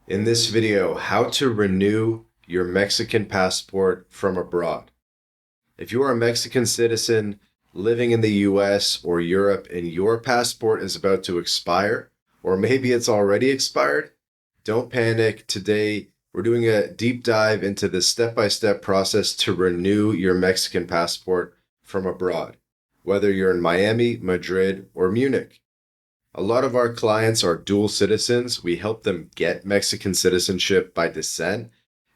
In this video, how to renew your Mexican passport from abroad. If you are a Mexican citizen living in the US or Europe and your passport is about to expire, or maybe it's already expired, don't panic. Today, we're doing a deep dive into the step-by-step process to renew your Mexican passport from abroad, whether you're in Miami, Madrid, or Munich. A lot of our clients are dual citizens. We help them get Mexican citizenship by descent.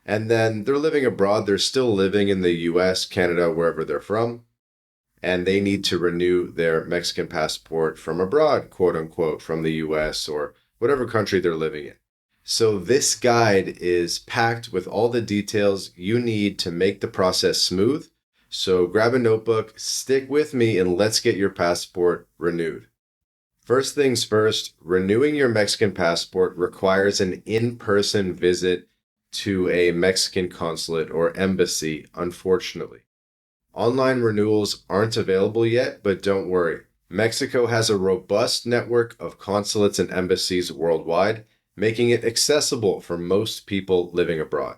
And then they're living abroad. They're still living in the US, Canada, wherever they're from. And they need to renew their Mexican passport from abroad, quote unquote, from the US or whatever country they're living in. So this guide is packed with all the details you need to make the process smooth. So grab a notebook, stick with me, and let's get your passport renewed. First things first, renewing your Mexican passport requires an in-person visit to a Mexican consulate or embassy, unfortunately. Online renewals aren't available yet, but don't worry. Mexico has a robust network of consulates and embassies worldwide, making it accessible for most people living abroad.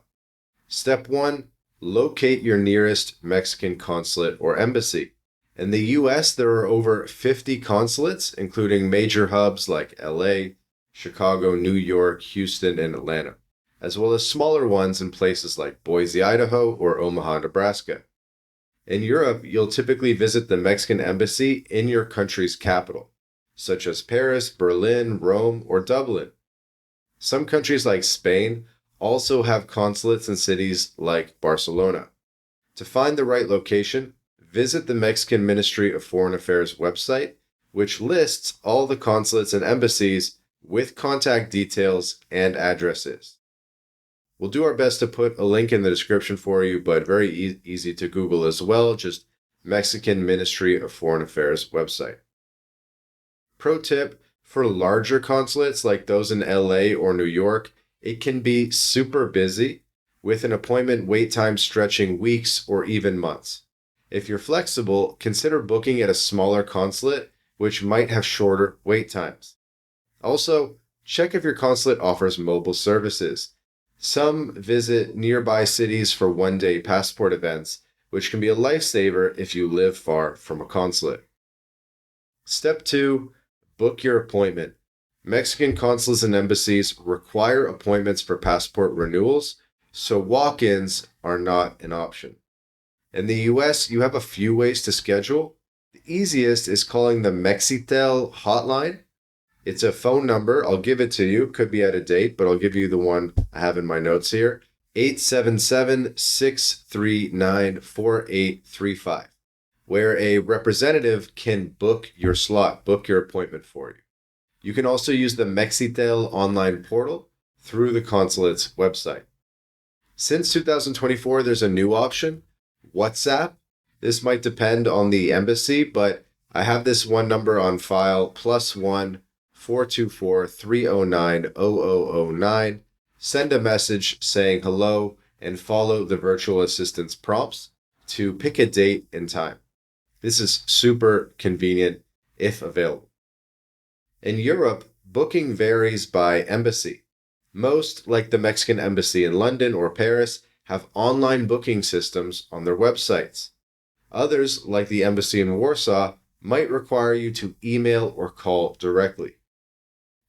Step 1, locate your nearest Mexican consulate or embassy. In the US, there are over 50 consulates, including major hubs like LA, Chicago, New York, Houston, and Atlanta, as well as smaller ones in places like Boise, Idaho, or Omaha, Nebraska. In Europe, you'll typically visit the Mexican embassy in your country's capital, such as Paris, Berlin, Rome, or Dublin. Some countries like Spain also have consulates in cities like Barcelona. To find the right location, visit the Mexican Ministry of Foreign Affairs website, which lists all the consulates and embassies with contact details and addresses. We'll do our best to put a link in the description for you, but very easy to Google as well, just Mexican Ministry of Foreign Affairs website. Pro tip, for larger consulates like those in LA or New York, it can be super busy, with an appointment wait time stretching weeks or even months. If you're flexible, consider booking at a smaller consulate, which might have shorter wait times. Also, check if your consulate offers mobile services. Some visit nearby cities for one-day passport events, which can be a lifesaver if you live far from a consulate. Step 2, book your appointment. Mexican consulates and embassies require appointments for passport renewals, so walk-ins are not an option. In the US, you have a few ways to schedule. The easiest is calling the Mexitel hotline. It's a phone number. I'll give it to you. Could be out of date, but I'll give you the one I have in my notes here. 877-639-4835, where a representative can book your slot, book your appointment for you. You can also use the Mexitel online portal through the consulate's website. Since 2024, there's a new option, WhatsApp. This might depend on the embassy, but I have this one number on file, +1 424 309 0009. Send a message saying hello and follow the virtual assistant's prompts to pick a date and time. This is super convenient if available. In Europe, booking varies by embassy. Most, like the Mexican embassy in London or Paris, have online booking systems on their websites. Others, like the embassy in Warsaw, might require you to email or call directly.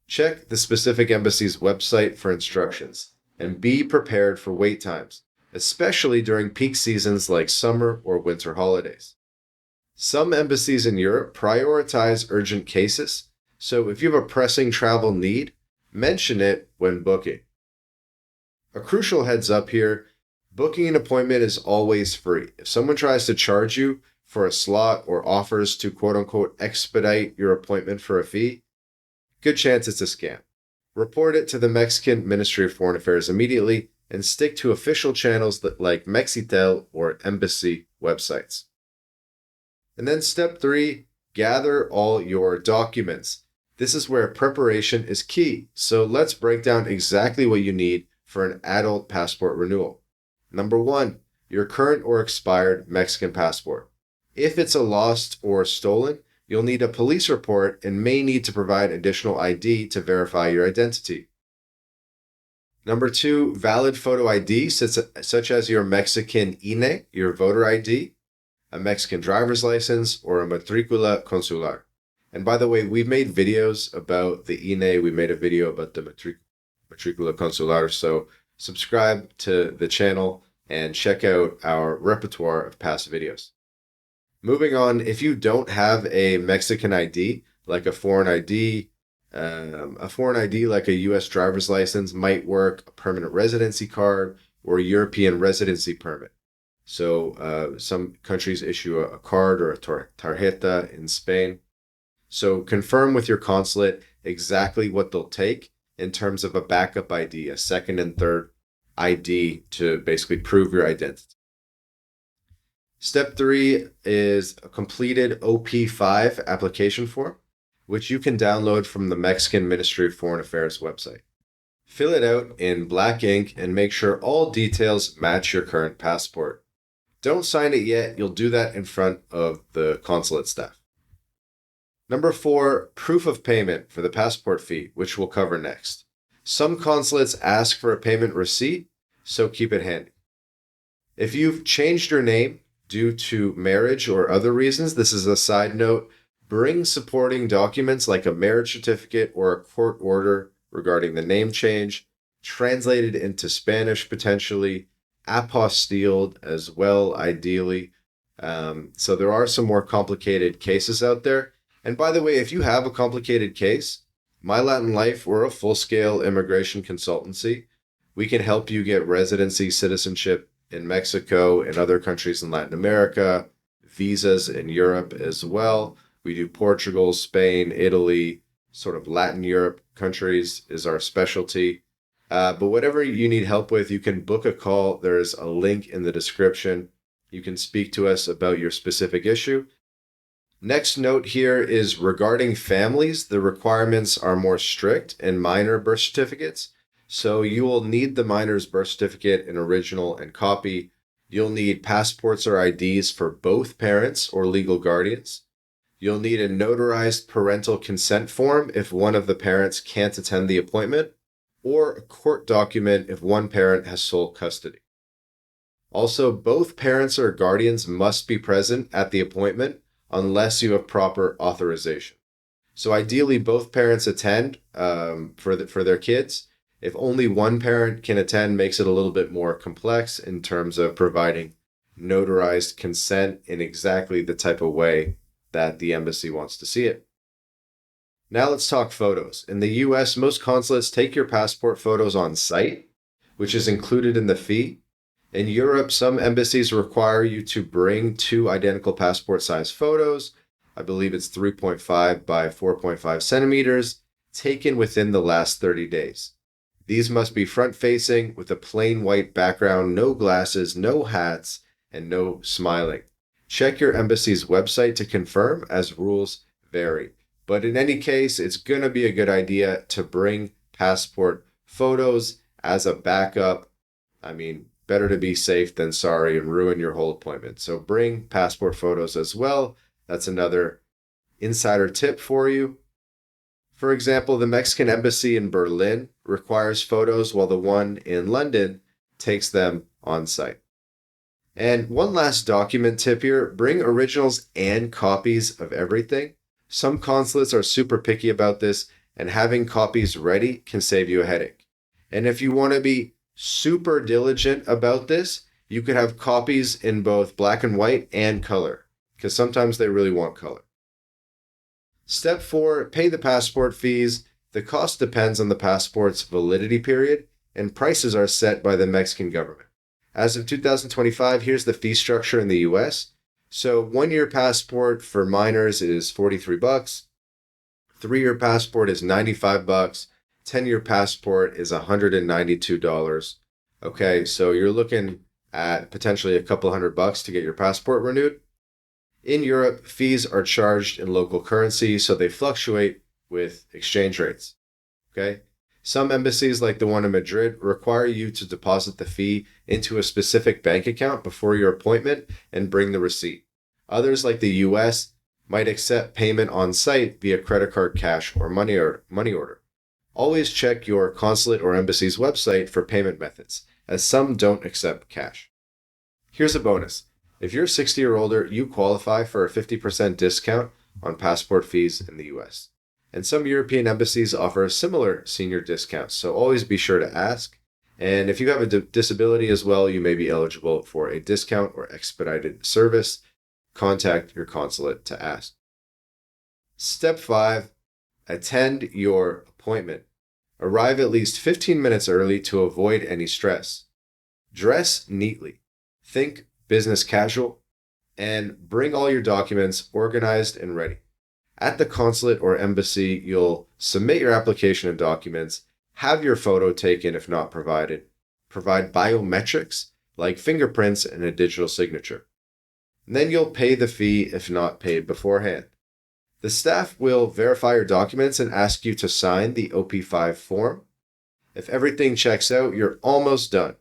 Check the specific embassy's website for instructions, and be prepared for wait times, especially during peak seasons like summer or winter holidays. Some embassies in Europe prioritize urgent cases, so if you have a pressing travel need, mention it when booking. A crucial heads up here, booking an appointment is always free. If someone tries to charge you for a slot or offers to quote-unquote expedite your appointment for a fee, good chance it's a scam. Report it to the Mexican Ministry of Foreign Affairs immediately and stick to official channels like Mexitel or embassy websites. And then step 3, gather all your documents. This is where preparation is key. So let's break down exactly what you need for an adult passport renewal. Number 1, your current or expired Mexican passport. If it's a lost or stolen, you'll need a police report and may need to provide additional ID to verify your identity. Number 2, valid photo ID, such as your Mexican INE, your voter ID, a Mexican driver's license, or a matricula consular. And by the way, we've made videos about the INE. We made a video about the matricula consular. So subscribe to the channel and check out our repertoire of past videos. Moving on, if you don't have a Mexican ID, like a foreign ID like a U.S. driver's license might work, a permanent residency card, or a European residency permit. So some countries issue a card or a tarjeta in Spain. So confirm with your consulate exactly what they'll take in terms of a backup ID, a second and third ID to basically prove your identity. Step 3 is a completed OP5 application form, which you can download from the Mexican Ministry of Foreign Affairs website. Fill it out in black ink and make sure all details match your current passport. Don't sign it yet. You'll do that in front of the consulate staff. Number 4, proof of payment for the passport fee, which we'll cover next. Some consulates ask for a payment receipt, so keep it handy. If you've changed your name due to marriage or other reasons, this is a side note, bring supporting documents like a marriage certificate or a court order regarding the name change, translated into Spanish potentially, apostilled as well, ideally. So there are some more complicated cases out there. And by the way, if you have a complicated case, MyLatinLife, we're a full-scale immigration consultancy. We can help you get residency, citizenship in Mexico and other countries in Latin America, visas in Europe as well. We do Portugal, Spain, Italy, sort of Latin Europe countries is our specialty. But whatever you need help with, you can book a call. There's a link in the description. You can speak to us about your specific issue. Next note here is regarding families, the requirements are more strict in minor birth certificates. So you will need the minor's birth certificate in original and copy. You'll need passports or IDs for both parents or legal guardians. You'll need a notarized parental consent form if one of the parents can't attend the appointment, or a court document if one parent has sole custody. Also, both parents or guardians must be present at the appointment unless you have proper authorization. So ideally, both parents attend for their kids. If only one parent can attend, makes it a little bit more complex in terms of providing notarized consent in exactly the type of way that the embassy wants to see it. Now let's talk photos. In the US, most consulates take your passport photos on site, which is included in the fee. In Europe, some embassies require you to bring 2 identical passport size photos. I believe it's 3.5 by 4.5 centimeters, taken within the last 30 days. These must be front-facing with a plain white background, no glasses, no hats, and no smiling. Check your embassy's website to confirm, as rules vary. But in any case, it's going to be a good idea to bring passport photos as a backup. I mean, better to be safe than sorry and ruin your whole appointment. So bring passport photos as well. That's another insider tip for you. For example, the Mexican embassy in Berlin requires photos while the one in London takes them on site. And one last document tip here, bring originals and copies of everything. Some consulates are super picky about this, and having copies ready can save you a headache. And if you want to be super diligent about this, you could have copies in both black and white and color, because sometimes they really want color. Step 4, pay the passport fees. The cost depends on the passport's validity period, and prices are set by the Mexican government. As of 2025, here's the fee structure in the US. So 1-year passport for minors is $43. 3-year passport is $95. 10-year passport is $192. Okay, so you're looking at potentially a couple $100 to get your passport renewed. In Europe, fees are charged in local currency, so they fluctuate with exchange rates. Okay? Some embassies, like the one in Madrid, require you to deposit the fee into a specific bank account before your appointment and bring the receipt. Others, like the US, might accept payment on site via credit card, cash, or money order. Always check your consulate or embassy's website for payment methods, as some don't accept cash. Here's a bonus. If you're 60 or older, you qualify for a 50% discount on passport fees in the US. And some European embassies offer similar senior discounts, so always be sure to ask. And if you have a disability as well, you may be eligible for a discount or expedited service. Contact your consulate to ask. Step 5, attend your appointment. Arrive at least 15 minutes early to avoid any stress. Dress neatly. Think business casual, and bring all your documents organized and ready. At the consulate or embassy, you'll submit your application and documents, have your photo taken if not provided, provide biometrics like fingerprints and a digital signature. And then you'll pay the fee if not paid beforehand. The staff will verify your documents and ask you to sign the OP5 form. If everything checks out, you're almost done.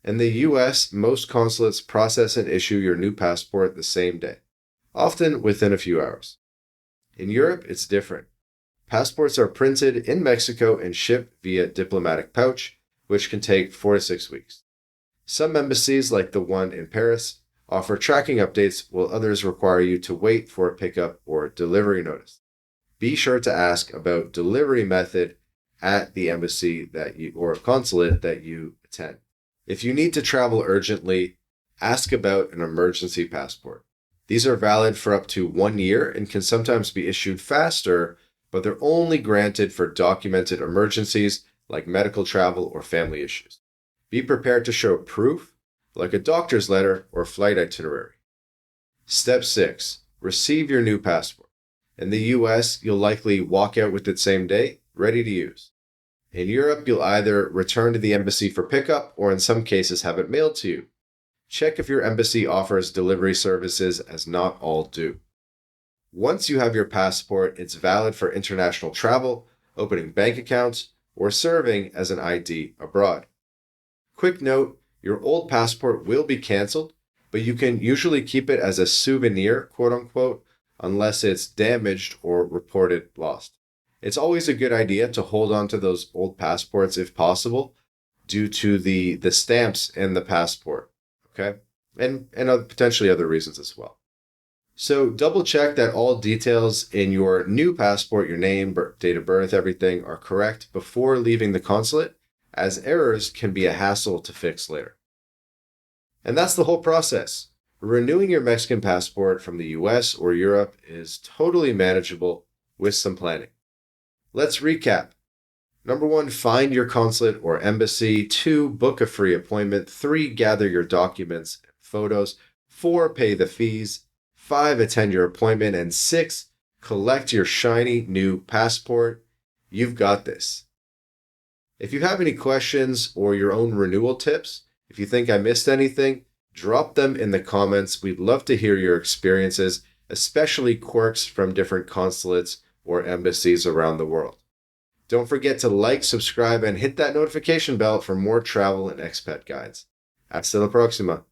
In the US, most consulates process and issue your new passport the same day, often within a few hours. In Europe, it's different. Passports are printed in Mexico and shipped via diplomatic pouch, which can take 4 to 6 weeks. Some embassies, like the one in Paris, offer tracking updates, while others require you to wait for a pickup or delivery notice. Be sure to ask about delivery method at the embassy or consulate that you attend. If you need to travel urgently, ask about an emergency passport. These are valid for up to 1 year and can sometimes be issued faster, but they're only granted for documented emergencies like medical travel or family issues. Be prepared to show proof, like a doctor's letter or flight itinerary. Step 6. Receive your new passport. In the US, you'll likely walk out with it same day, ready to use. In Europe, you'll either return to the embassy for pickup or in some cases have it mailed to you. Check if your embassy offers delivery services, as not all do. Once you have your passport, it's valid for international travel, opening bank accounts, or serving as an ID abroad. Quick note, your old passport will be canceled, but you can usually keep it as a souvenir, quote unquote, unless it's damaged or reported lost. It's always a good idea to hold on to those old passports if possible, due to the stamps in the passport, okay? And potentially other reasons as well. So double check that all details in your new passport, your name, date of birth, everything are correct before leaving the consulate, as errors can be a hassle to fix later. And that's the whole process. Renewing your Mexican passport from the US or Europe is totally manageable with some planning. Let's recap. Number 1, find your consulate or embassy. 2, book a free appointment. 3, gather your documents and photos. 4, pay the fees. 5, attend your appointment. And 6, collect your shiny new passport. You've got this. If you have any questions or your own renewal tips, if you think I missed anything, drop them in the comments. We'd love to hear your experiences, especially quirks from different consulates or embassies around the world. Don't forget to like, subscribe, and hit that notification bell for more travel and expat guides. Hasta la próxima.